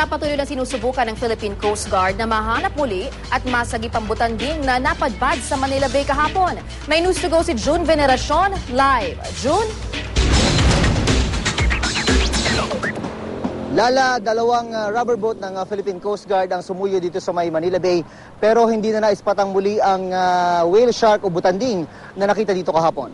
Samantala, patuloy na sinusubukan ng Philippine Coast Guard na mahanap muli at masagi pambutanding na napadpad sa Manila Bay kahapon. May news to go si June Veneracion live. June? Lala, dalawang rubber boat ng Philippine Coast Guard ang sumuyo dito sa may Manila Bay pero hindi na naispatang muli ang whale shark o butanding na nakita dito kahapon.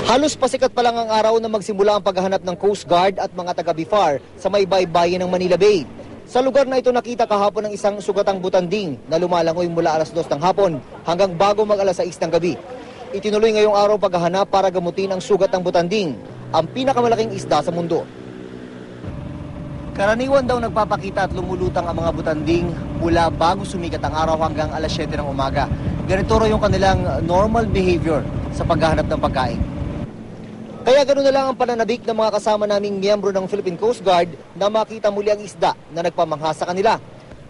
Halos pasikat pa lang ang araw na magsimula ang paghahanap ng Coast Guard at mga taga-BIFAR sa may baybayin ng Manila Bay. Sa lugar na ito nakita kahapon ng isang sugatang butanding na lumalangoy mula alas 2 ng hapon hanggang bago mag-alas 6 ng gabi. Itinuloy ngayong araw paghahanap para gamutin ang sugat ng butanding, ang pinakamalaking isda sa mundo. Karaniwan daw nagpapakita at lumulutang ang mga butanding mula bago sumikat ang araw hanggang alas 7 ng umaga. Ganito raw yung kanilang normal behavior sa paghahanap ng pagkain. Kaya ganoon na lang ang pananabik ng mga kasama naming miyembro ng Philippine Coast Guard na makita muli ang isda na nagpamangha sa kanila.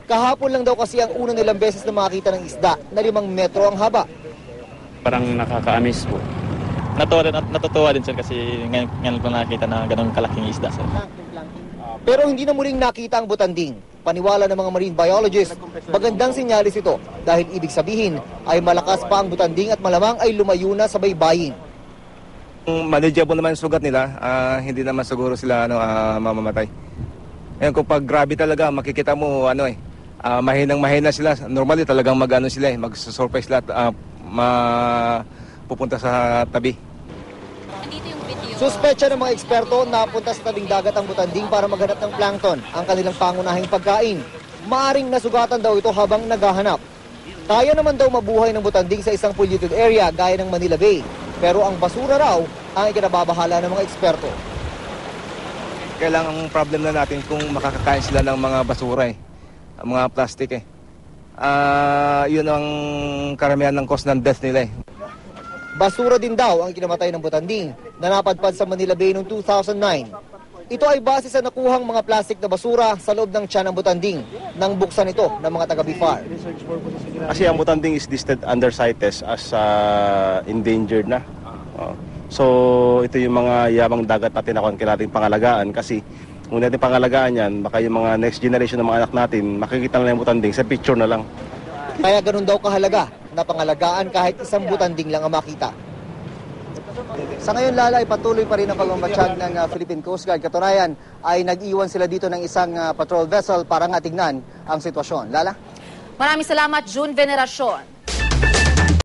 Kahapon lang daw kasi ang una nilang beses na makita ng isda na 5 metro ang haba. Parang nakaka-amaze po. Natutuwa din sir kasi ngayon ko nakita na ganun kalaking isda sir. Pero hindi na muling nakita ang butanding. Paniwala ng mga marine biologists, magandang sinyalis ito dahil ibig sabihin ay malakas pa ang butanding at malamang ay lumayo na sa baybayin. Manageable naman yung sugat nila, hindi naman siguro sila mamamatay. Ngayon kung pag grabe talaga, makikita mo mahinang-mahina sila. Normally talagang sila mag-surface lahat, pupunta sa tabi. Suspecha ng mga eksperto na punta sa tabing dagat ang butanding para maghanap ng plankton, ang kanilang pangunahing pagkain. Maaring nasugatan daw ito habang naghahanap. Kaya naman daw mabuhay ng butanding sa isang polluted area gaya ng Manila Bay. Pero ang basura raw ang ikinababahala ng mga eksperto. Kailangan ang problem na natin kung makakakain sila ng mga basura mga plastic yun ang karamihan ng cause ng death nila Basura din daw ang kinamatay ng butanding na napadpad sa Manila Bay noong 2009. Ito ay base sa nakuhang mga plastic na basura sa loob ng tiyan ng butanding nang buksan ito ng mga taga-BIFAR. Kasi ang butanding is listed under CITES as endangered na. So ito yung mga yabang dagat natin na kailangan pangalagaan kasi kung natin pangalagaan yan, baka yung mga next generation ng mga anak natin makikita na yung butanding sa picture na lang. Kaya ganun daw kahalaga na pangalagaan kahit isang butanding lang ang makita. Sa ngayon, Lala, ay patuloy pa rin ang pagmamatsyag ng Philippine Coast Guard. Katunayan ay nag-iwan sila dito ng isang patrol vessel para nga tignan ang sitwasyon. Lala? Maraming salamat, June Veneracion.